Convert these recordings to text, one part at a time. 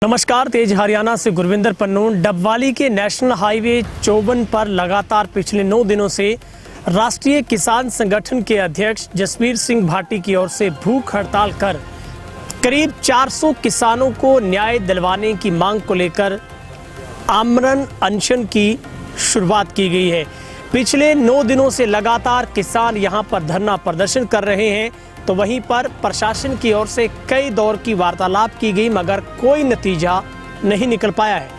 नमस्कार, तेज हरियाणा से गुरविंदर पन्नू। डबवाली के नेशनल हाईवे 54 पर लगातार पिछले 9 दिनों से राष्ट्रीय किसान संगठन के अध्यक्ष जसवीर सिंह भाटी की ओर से भूख हड़ताल कर करीब 400 किसानों को न्याय दिलवाने की मांग को लेकर आमरण अनशन की शुरुआत की गई है। पिछले 9 दिनों से लगातार किसान यहां पर धरना प्रदर्शन कर रहे हैं, तो वहीं पर प्रशासन की ओर से कई दौर की वार्तालाप की गई, मगर कोई नतीजा नहीं निकल पाया है।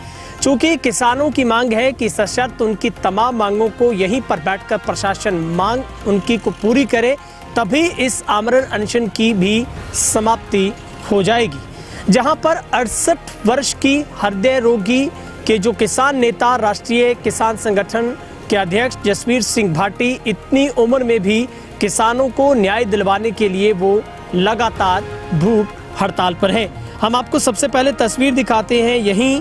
चूंकि किसानों की मांग है कि सशर्त उनकी तमाम मांगों को यहीं पर बैठकर प्रशासन मांग उनकी को पूरी करे, तभी इस आमरण अनशन की भी समाप्ति हो जाएगी। जहां पर 68 वर्ष की हृदय रोगी के जो किसान नेता राष्ट्रीय किसान संगठन के अध्यक्ष जसवीर सिंह भाटी इतनी उम्र में भी किसानों को न्याय दिलवाने के लिए वो लगातार भूख हड़ताल पर है। हम आपको सबसे पहले तस्वीर दिखाते हैं। यहीं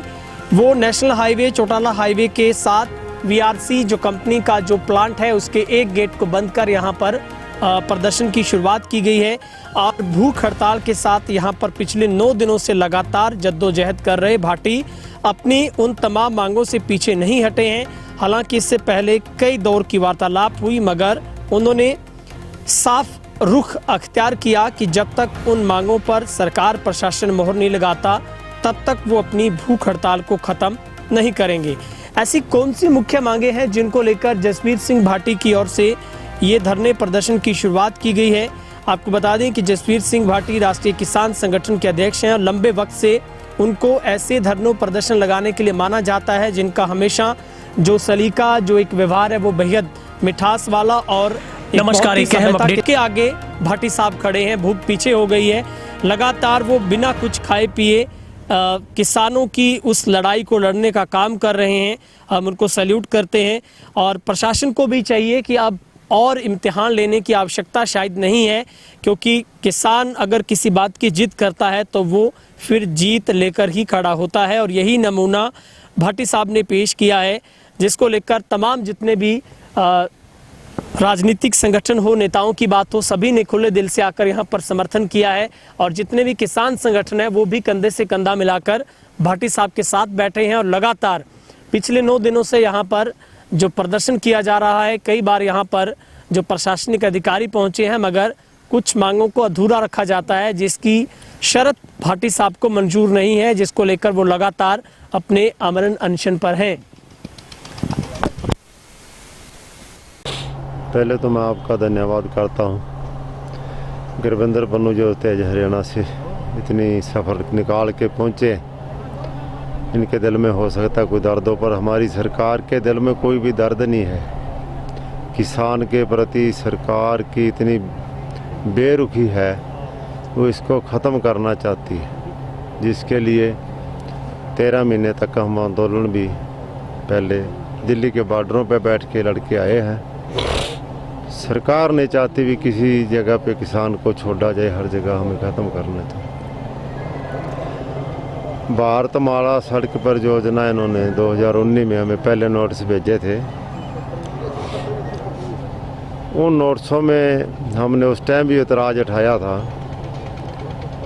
वो नेशनल हाईवे चौटाला हाईवे के साथ वीआरसी जो कंपनी का जो प्लांट है उसके एक गेट को बंद कर यहाँ पर प्रदर्शन की शुरुआत की गई है और भूख हड़ताल के साथ यहाँ पर पिछले 9 दिनों से लगातार जद्दोजहद कर रहे भाटी अपनी उन तमाम मांगों से पीछे नहीं हटे हैं। हालांकि इससे पहले कई दौर की वार्तालाप हुई, मगर उन्होंने साफ रुख अख्तियार किया कि जब तक उन मांगों पर सरकार प्रशासन मोहर नहीं लगाता तब तक वो अपनी भूख हड़ताल को ख़त्म नहीं करेंगे। ऐसी कौन सी मुख्य मांगे हैं जिनको लेकर जसवीर सिंह भाटी की ओर से ये धरने प्रदर्शन की शुरुआत की गई है? आपको बता दें कि जसवीर सिंह भाटी राष्ट्रीय किसान संगठन के अध्यक्ष हैं और लंबे वक्त से उनको ऐसे धरनों प्रदर्शन लगाने के लिए माना जाता है जिनका हमेशा जो सलीका जो एक व्यवहार है वो बेहद मिठास वाला और नमस्कार के आगे भाटी साहब खड़े हैं। भूख पीछे हो गई है, लगातार वो बिना कुछ खाए पिए किसानों की उस लड़ाई को लड़ने का काम कर रहे हैं। हम उनको सैल्यूट करते हैं और प्रशासन को भी चाहिए कि अब और इम्तिहान लेने की आवश्यकता शायद नहीं है, क्योंकि किसान अगर किसी बात की जिद करता है तो वो फिर जीत लेकर ही खड़ा होता है और यही नमूना भाटी साहब ने पेश किया है, जिसको लेकर तमाम जितने भी राजनीतिक संगठन हो, नेताओं की बात हो, सभी ने खुले दिल से आकर यहाँ पर समर्थन किया है और जितने भी किसान संगठन है वो भी कंधे से कंधा मिलाकर भाटी साहब के साथ बैठे हैं और लगातार पिछले 9 दिनों से यहाँ पर जो प्रदर्शन किया जा रहा है। कई बार यहाँ पर जो प्रशासनिक अधिकारी पहुँचे हैं, मगर कुछ मांगों को अधूरा रखा जाता है जिसकी शर्त भाटी साहब को मंजूर नहीं है, जिसको लेकर वो लगातार अपने आमरण अनशन पर हैं। पहले तो मैं आपका धन्यवाद करता हूँ गुरविंदर पन्नू जो तेज हरियाणा से इतनी सफ़र निकाल के पहुँचे। इनके दिल में हो सकता है कोई दर्द हो, पर हमारी सरकार के दिल में कोई भी दर्द नहीं है। किसान के प्रति सरकार की इतनी बेरुखी है, वो इसको ख़त्म करना चाहती है, जिसके लिए 13 महीने तक हम आंदोलन भी पहले दिल्ली के बॉर्डरों पे बैठ के लड़के आए हैं। सरकार नहीं चाहती भी किसी जगह पे किसान को छोड़ा जाए, हर जगह हमें ख़त्म करना चाहिए। भारतमाला सड़क पर योजना इन्होंने 2019 में हमें पहले नोटिस भेजे थे। उन नोटिसों में हमने उस टाइम भी एतराज़ उठाया था,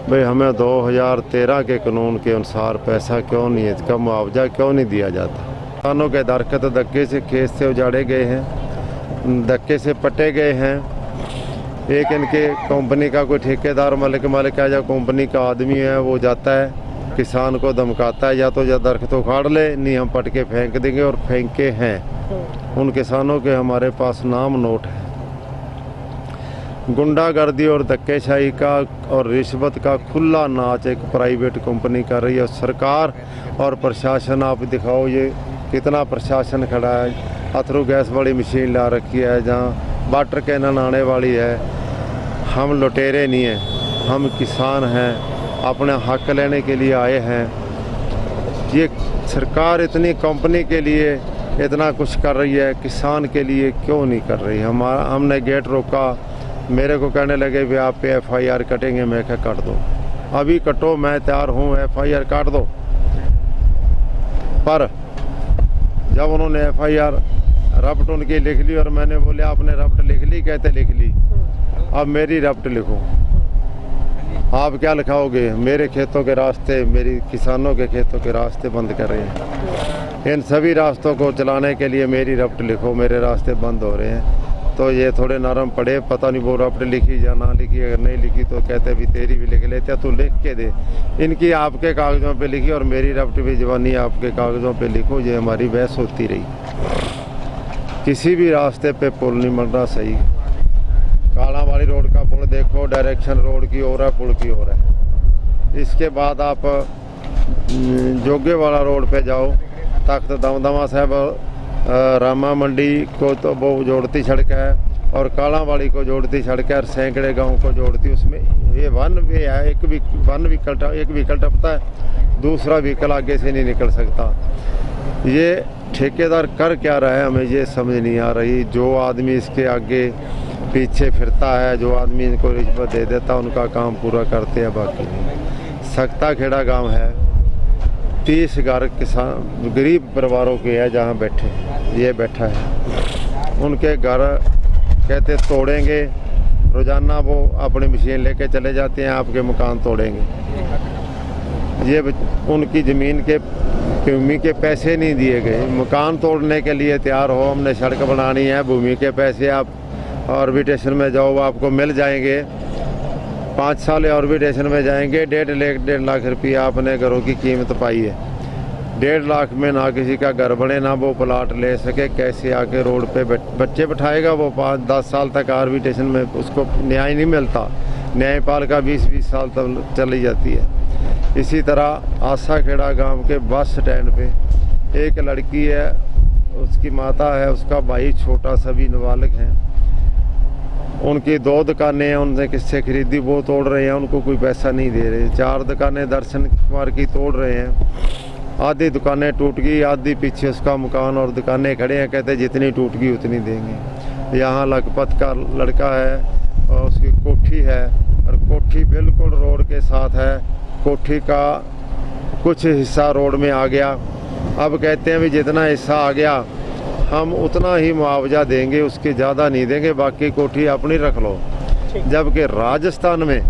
भाई हमें 2013 के कानून के अनुसार पैसा क्यों नहीं है, इसका मुआवजा क्यों नहीं दिया जाता। किसानों के दरख्त धक्के से खेत से उजाड़े गए हैं, धक्के से पटे गए हैं। एक इनके कंपनी का कोई ठेकेदार मालिक है या कंपनी का आदमी है, वो जाता है किसान को धमकाता है, या तो या दरख्त उखाड़ ले, नहीं हम पट के फेंक देंगे, और फेंके हैं। उन किसानों के हमारे पास नाम नोट है। गुंडागर्दी और धक्केशाही का और रिश्वत का खुला नाच एक प्राइवेट कंपनी कर रही है। सरकार और प्रशासन, आप दिखाओ ये कितना प्रशासन खड़ा है। अथरू गैस वाली मशीन ला रखी है, जहाँ वाटर कैनन आने वाली है। हम लुटेरे नहीं हैं, हम किसान हैं, अपने हक लेने के लिए आए हैं। ये सरकार इतनी कंपनी के लिए इतना कुछ कर रही है, किसान के लिए क्यों नहीं कर रही? हमने गेट रोका, मेरे को कहने लगे भी आप पे FIR कटेंगे। मैं क्या काट दो, अभी कटो, मैं तैयार हूँ, FIR काट दो। पर जब उन्होंने FIR रफ्ट उनकी लिख ली और मैंने बोले आपने रफ्ट लिख ली? कहते लिख ली, अब मेरी रफ्ट लिखो। आप क्या लिखाओगे? मेरे खेतों के रास्ते, मेरी किसानों के खेतों के रास्ते बंद कर रहे हैं। इन सभी रास्तों को चलाने के लिए मेरी रफ्ट लिखो, मेरे रास्ते बंद हो रहे हैं। तो ये थोड़े नरम पड़े, पता नहीं वो रफ्ट लिखी या ना लिखी। अगर नहीं लिखी तो कहते भी तेरी भी लिख लेते, तो लिख के दे। इनकी आपके कागज़ों पे लिखी और मेरी रफ्ट भी जवानी आपके कागज़ों पे लिखो। ये हमारी बहस होती रही। किसी भी रास्ते पे पुल नहीं बन रहा सही। काला वाली रोड का पुल देखो, डायरेक्शन रोड की ओर है, पुल की ओर है। इसके बाद आप जोगे वाला रोड पे जाओ, तख्त दमदमा साहब रामा मंडी को तो वो जोड़ती सड़क है और काला वाली को जोड़ती सड़क है और सैकड़े गांव को जोड़ती। उसमें ये वन वे है, एक व्हीकल टपता है, दूसरा व्हीकल आगे से नहीं निकल सकता। ये ठेकेदार कर क्या रहा है हमें ये समझ नहीं आ रही। जो आदमी इसके आगे पीछे फिरता है, जो आदमी इनको रिश्वत दे देता, उनका काम पूरा करते हैं, बाकी नहीं। सकता खेड़ा गांव है, 30 घर किसान गरीब परिवारों के है जहाँ बैठे ये बैठा है। उनके घर कहते तोड़ेंगे, रोज़ाना वो अपनी मशीन लेके चले जाते हैं, आपके मकान तोड़ेंगे। ये उनकी ज़मीन के भूमि के पैसे नहीं दिए गए, मकान तोड़ने के लिए तैयार हो, हमने सड़क बनानी है, भूमि के पैसे आप ऑर्बिटेशन में जाओ आपको मिल जाएंगे। 5 साल ऑर्बिटेशन में जाएंगे, 1.5 लाख रुपया आपने घरों की कीमत पाई है। 1.5 लाख में ना किसी का घर बने, ना वो प्लाट ले सके। कैसे आके रोड पे बच्चे बैठाएगा वो? 5-10 साल तक ऑर्बिटेशन में उसको न्याय नहीं मिलता। न्यायपालिका 20-20 साल तक चली जाती है। इसी तरह आशा खेड़ा गाँव के बस स्टैंड पे एक लड़की है, उसकी माता है, उसका भाई छोटा सभी नाबालिग हैं। उनकी 2 दुकानें हैं, उनसे किससे खरीदी वो तोड़ रहे हैं, उनको कोई पैसा नहीं दे रहे। 4 दुकानें दर्शन कुमार की तोड़ रहे हैं। आधी दुकानें टूट गई, आधी पीछे उसका मकान और दुकानें खड़े हैं, कहते जितनी टूट गई उतनी देंगे। यहाँ लखपत का लड़का है और उसकी कोठी है और कोठी बिल्कुल रोड के साथ है। कोठी का कुछ हिस्सा रोड में आ गया। अब कहते हैं भी जितना हिस्सा आ गया हम उतना ही मुआवजा देंगे, उसके ज़्यादा नहीं देंगे, बाकी कोठी अपनी रख लो। जबकि राजस्थान में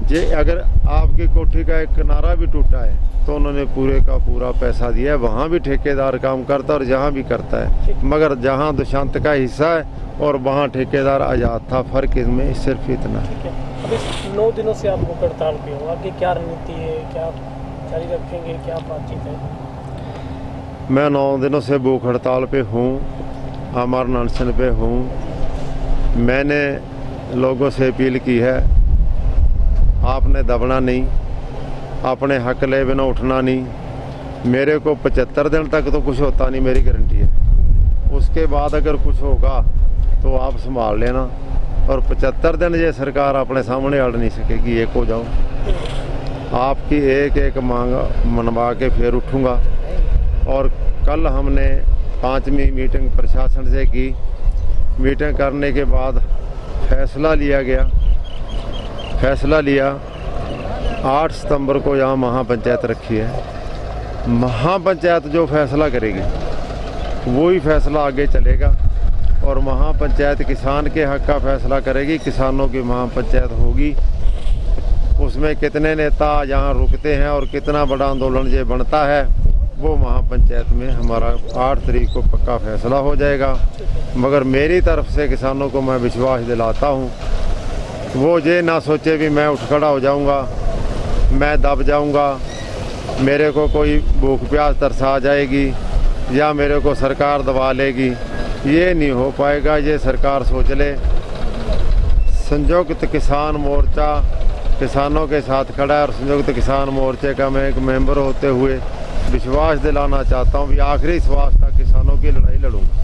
जे अगर आपकी कोठी का एक किनारा भी टूटा है तो उन्होंने पूरे का पूरा पैसा दिया है। वहाँ भी ठेकेदार काम करता है और जहाँ भी करता है, मगर जहाँ दुशांत का हिस्सा है और वहाँ ठेकेदार आज़ाद था। फ़र्क इसमें सिर्फ इतना है। अभी 9 दिनों से आप भूख हड़ताल पे हो, आपकी क्या रणनीति है, क्या जारी रखेंगे, क्या बातचीत है? मैं 9 दिनों से भूख हड़ताल पे हूँ, आमरण अनशन पे हूँ। मैंने लोगों से अपील की है, आपने दबना नहीं, अपने हक ले बिना उठना नहीं। मेरे को 75 दिन तक तो कुछ होता नहीं, मेरी गारंटी है। उसके बाद अगर कुछ होगा तो आप संभाल लेना। और 75 दिन ये सरकार अपने सामने अड़ नहीं सकेगी। एक हो जाओ, आपकी एक एक मांग मनवा के फिर उठूँगा। और कल हमने 5वीं मीटिंग प्रशासन से की। मीटिंग करने के बाद फैसला लिया 8 सितंबर को यहाँ महापंचायत रखी है। महापंचायत जो फैसला करेगी वही फैसला आगे चलेगा और महापंचायत किसान के हक का फैसला करेगी। किसानों की महापंचायत होगी, उसमें कितने नेता यहाँ रुकते हैं और कितना बड़ा आंदोलन ये बनता है वो महापंचायत में हमारा 8 तारीख को पक्का फैसला हो जाएगा। मगर मेरी तरफ से किसानों को मैं विश्वास दिलाता हूँ, वो ये ना सोचे भी मैं उठ खड़ा हो जाऊँगा, मैं दब जाऊँगा, मेरे को कोई भूख प्यास तरसा जाएगी या मेरे को सरकार दबा लेगी। ये नहीं हो पाएगा। ये सरकार सोच ले। संयुक्त किसान मोर्चा किसानों के साथ खड़ा है और संयुक्त किसान मोर्चे का मैं एक मेंबर होते हुए विश्वास दिलाना चाहता हूँ कि आखिरी श्वास तक किसानों की लड़ाई लड़ूंगा।